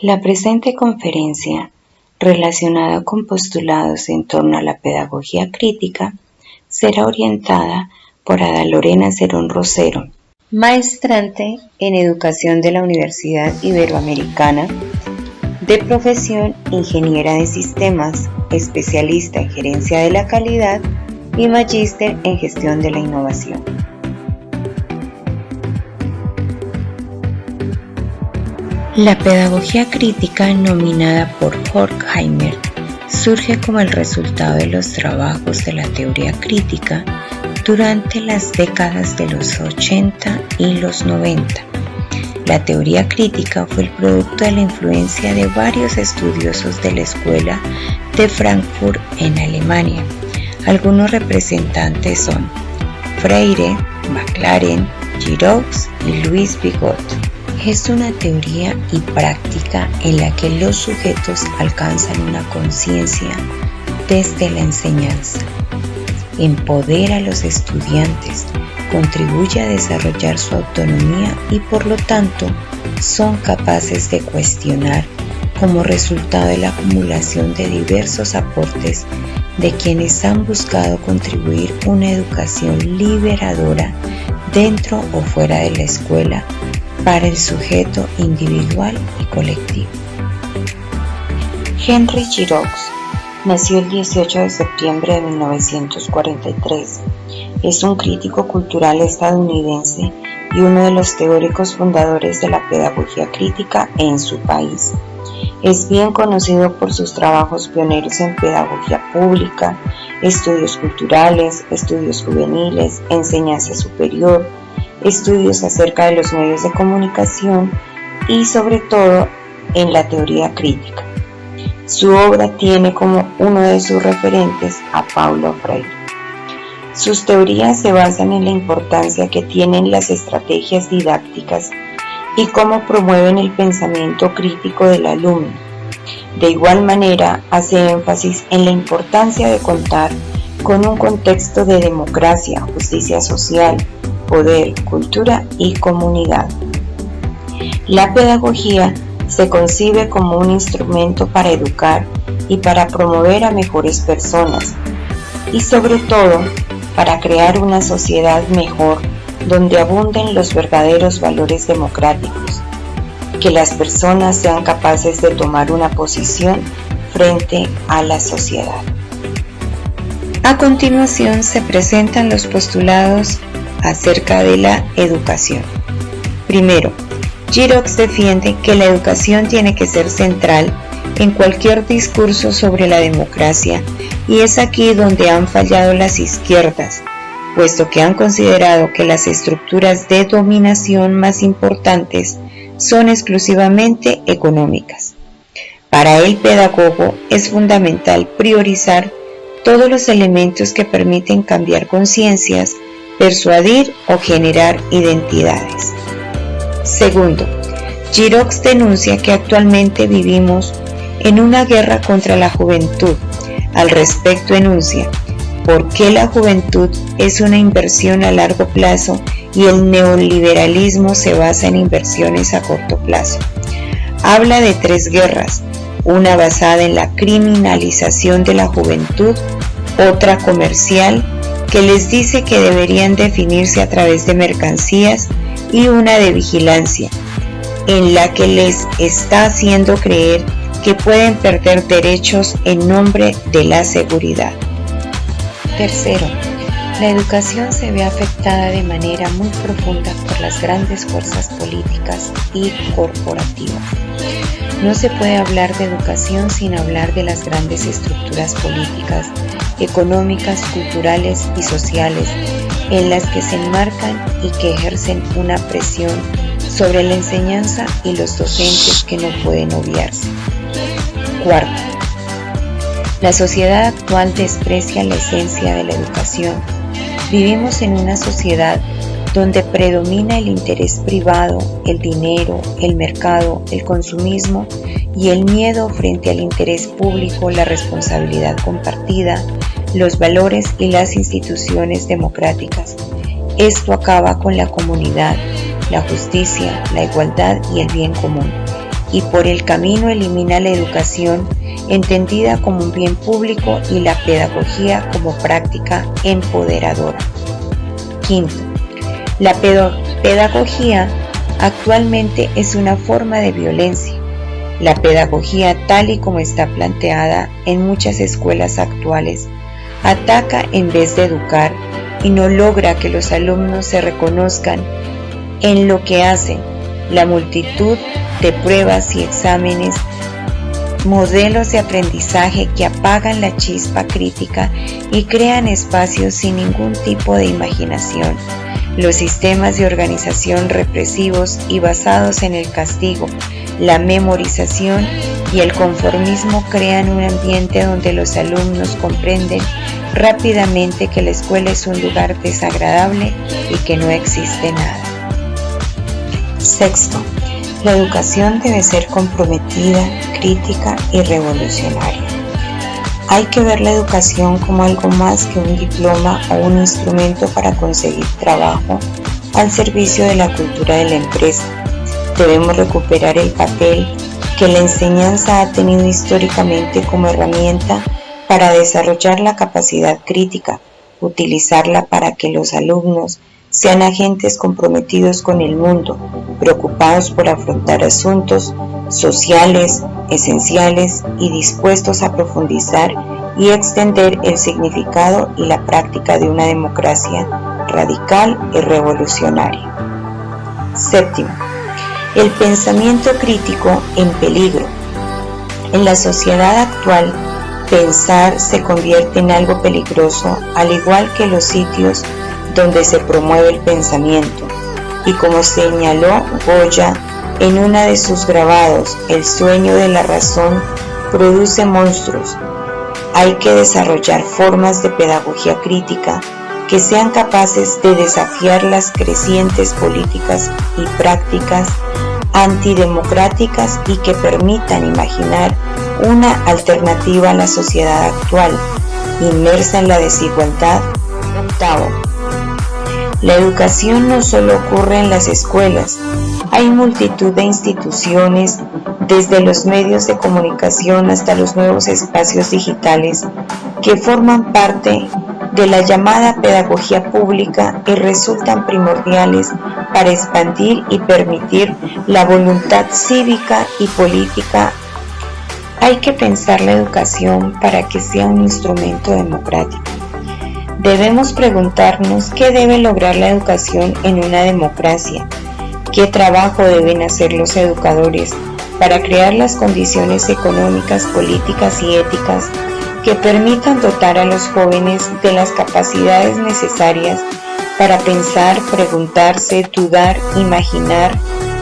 La presente conferencia, relacionada con postulados en torno a la pedagogía crítica, será orientada por Ada Lorena Cerón Rosero, maestrante en Educación de la Universidad Iberoamericana, de profesión ingeniera de sistemas, especialista en gerencia de la calidad y magíster en gestión de la innovación. La pedagogía crítica, nominada por Horkheimer, surge como el resultado de los trabajos de la teoría crítica durante las décadas de los 80 y los 90. La teoría crítica fue el producto de la influencia de varios estudiosos de la Escuela de Frankfurt en Alemania. Algunos representantes son Freire, Maclaren, Giroux y Louis Bigot. Es una teoría y práctica en la que los sujetos alcanzan una conciencia desde la enseñanza. Empodera a los estudiantes, contribuye a desarrollar su autonomía y por lo tanto son capaces de cuestionar como resultado de la acumulación de diversos aportes de quienes han buscado contribuir una educación liberadora dentro o fuera de la escuela para el sujeto individual y colectivo. Henry Giroux nació el 18 de septiembre de 1943. Es un crítico cultural estadounidense y uno de los teóricos fundadores de la pedagogía crítica en su país. Es bien conocido por sus trabajos pioneros en pedagogía pública, estudios culturales, estudios juveniles, enseñanza superior, estudios acerca de los medios de comunicación y sobre todo en la teoría crítica. Su obra tiene como uno de sus referentes a Paulo Freire. Sus teorías se basan en la importancia que tienen las estrategias didácticas y cómo promueven el pensamiento crítico del alumno. De igual manera, hace énfasis en la importancia de contar con un contexto de democracia, justicia social, poder, cultura y comunidad. La pedagogía se concibe como un instrumento para educar y para promover a mejores personas y sobre todo para crear una sociedad mejor donde abunden los verdaderos valores democráticos, que las personas sean capaces de tomar una posición frente a la sociedad. A continuación se presentan los postulados acerca de la educación. Primero, Giroux defiende que la educación tiene que ser central en cualquier discurso sobre la democracia y es aquí donde han fallado las izquierdas, puesto que han considerado que las estructuras de dominación más importantes son exclusivamente económicas. Para el pedagogo es fundamental priorizar todos los elementos que permiten cambiar conciencias, persuadir o generar identidades. Segundo, Giroux denuncia que actualmente vivimos en una guerra contra la juventud. Al respecto enuncia, ¿por qué la juventud es una inversión a largo plazo y el neoliberalismo se basa en inversiones a corto plazo? Habla de tres guerras, una basada en la criminalización de la juventud, otra comercial, que les dice que deberían definirse a través de mercancías, y una de vigilancia, en la que les está haciendo creer que pueden perder derechos en nombre de la seguridad. Tercero, la educación se ve afectada de manera muy profunda por las grandes fuerzas políticas y corporativas. No se puede hablar de educación sin hablar de las grandes estructuras políticas, económicas, culturales y sociales en las que se enmarcan y que ejercen una presión sobre la enseñanza y los docentes que no pueden obviarse. Cuarto, la sociedad actual desprecia la esencia de la educación. Vivimos en una sociedad donde predomina el interés privado, el dinero, el mercado, el consumismo y el miedo frente al interés público, la responsabilidad compartida, los valores y las instituciones democráticas. Esto acaba con la comunidad, la justicia, la igualdad y el bien común, y por el camino elimina la educación entendida como un bien público y la pedagogía como práctica empoderadora. Quinto, la pedagogía actualmente es una forma de violencia. La pedagogía, tal y como está planteada en muchas escuelas actuales, ataca en vez de educar y no logra que los alumnos se reconozcan en lo que hacen. La multitud de pruebas y exámenes, modelos de aprendizaje que apagan la chispa crítica y crean espacios sin ningún tipo de imaginación. Los sistemas de organización represivos y basados en el castigo, la memorización y el conformismo crean un ambiente donde los alumnos comprenden rápidamente que la escuela es un lugar desagradable y que no existe nada. Sexto, la educación debe ser comprometida, crítica y revolucionaria. Hay que ver la educación como algo más que un diploma o un instrumento para conseguir trabajo al servicio de la cultura de la empresa. Debemos recuperar el papel que la enseñanza ha tenido históricamente como herramienta para desarrollar la capacidad crítica, utilizarla para que los alumnos sean agentes comprometidos con el mundo, preocupados por afrontar asuntos sociales, esenciales y dispuestos a profundizar y extender el significado y la práctica de una democracia radical y revolucionaria. Séptimo, el pensamiento crítico en peligro. En la sociedad actual, pensar se convierte en algo peligroso, al igual que los sitios donde se promueve el pensamiento. Y como señaló Goya en uno de sus grabados, el sueño de la razón produce monstruos. Hay que desarrollar formas de pedagogía crítica que sean capaces de desafiar las crecientes políticas y prácticas antidemocráticas y que permitan imaginar una alternativa a la sociedad actual, inmersa en la desigualdad. Octavo, la educación no solo ocurre en las escuelas. Hay multitud de instituciones, desde los medios de comunicación hasta los nuevos espacios digitales, que forman parte de la llamada pedagogía pública y resultan primordiales para expandir y permitir la voluntad cívica y política. Hay que pensar la educación para que sea un instrumento democrático. Debemos preguntarnos qué debe lograr la educación en una democracia, qué trabajo deben hacer los educadores para crear las condiciones económicas, políticas y éticas que permitan dotar a los jóvenes de las capacidades necesarias para pensar, preguntarse, dudar, imaginar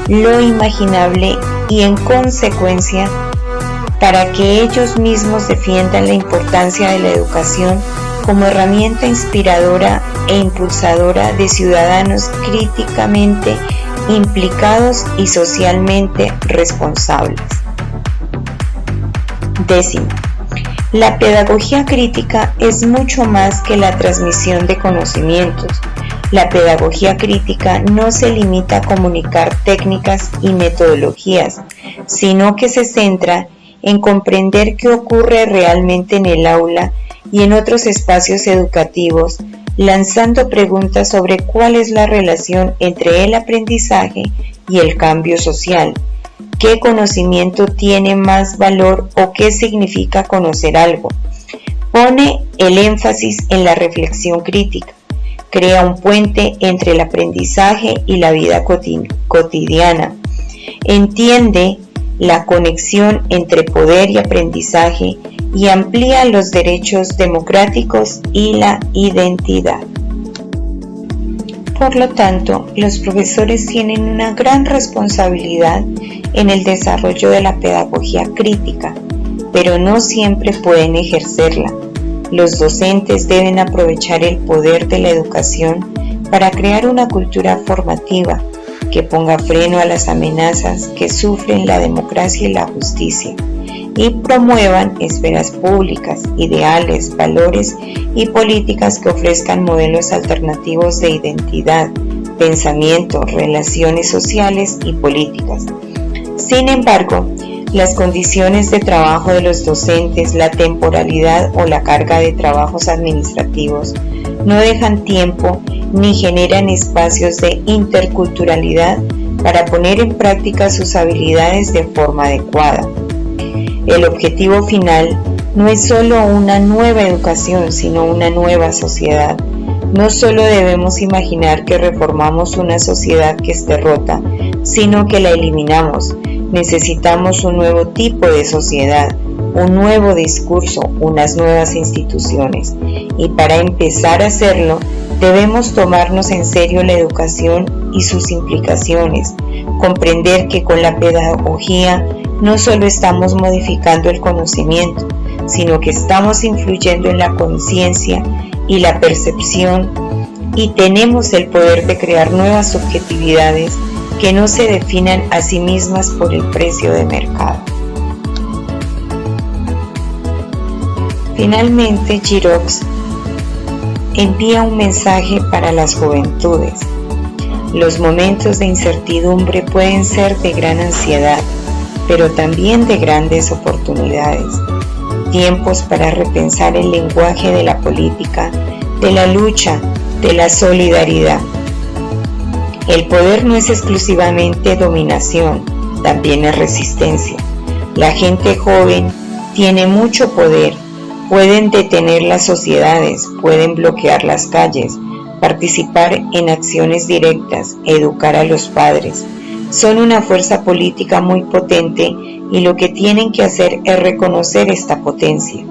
lo imaginable y, en consecuencia, para que ellos mismos defiendan la importancia de la educación como herramienta inspiradora e impulsadora de ciudadanos críticamente implicados y socialmente responsables. Décimo, la pedagogía crítica es mucho más que la transmisión de conocimientos. La pedagogía crítica no se limita a comunicar técnicas y metodologías, sino que se centra en comprender qué ocurre realmente en el aula y en otros espacios educativos, lanzando preguntas sobre cuál es la relación entre el aprendizaje y el cambio social, qué conocimiento tiene más valor o qué significa conocer algo. Pone el énfasis en la reflexión crítica, crea un puente entre el aprendizaje y la vida cotidiana, entiende la conexión entre poder y aprendizaje y amplía los derechos democráticos y la identidad. Por lo tanto, los profesores tienen una gran responsabilidad en el desarrollo de la pedagogía crítica, pero no siempre pueden ejercerla. Los docentes deben aprovechar el poder de la educación para crear una cultura formativa que ponga freno a las amenazas que sufren la democracia y la justicia, y promuevan esferas públicas, ideales, valores y políticas que ofrezcan modelos alternativos de identidad, pensamiento, relaciones sociales y políticas. Sin embargo, las condiciones de trabajo de los docentes, la temporalidad o la carga de trabajos administrativos no dejan tiempo ni generan espacios de interculturalidad para poner en práctica sus habilidades de forma adecuada. El objetivo final no es solo una nueva educación, sino una nueva sociedad. No solo debemos imaginar que reformamos una sociedad que esté rota, sino que la eliminamos. Necesitamos un nuevo tipo de sociedad, un nuevo discurso, unas nuevas instituciones. Y para empezar a hacerlo, debemos tomarnos en serio la educación y sus implicaciones, comprender que con la pedagogía no solo estamos modificando el conocimiento, sino que estamos influyendo en la conciencia y la percepción y tenemos el poder de crear nuevas subjetividades que no se definan a sí mismas por el precio de mercado. Finalmente, Giroux envía un mensaje para las juventudes. Los momentos de incertidumbre pueden ser de gran ansiedad, pero también de grandes oportunidades. Tiempos para repensar el lenguaje de la política, de la lucha, de la solidaridad. El poder no es exclusivamente dominación, también es resistencia. La gente joven tiene mucho poder, pueden detener las sociedades, pueden bloquear las calles, participar en acciones directas, educar a los padres. Son una fuerza política muy potente y lo que tienen que hacer es reconocer esta potencia.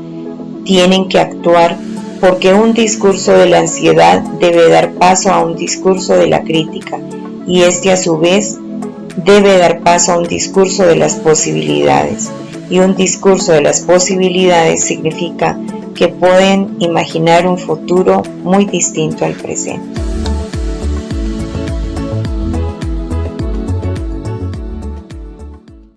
Tienen que actuar porque un discurso de la ansiedad debe dar paso a un discurso de la crítica y este a su vez debe dar paso a un discurso de las posibilidades. Y un discurso de las posibilidades significa que pueden imaginar un futuro muy distinto al presente.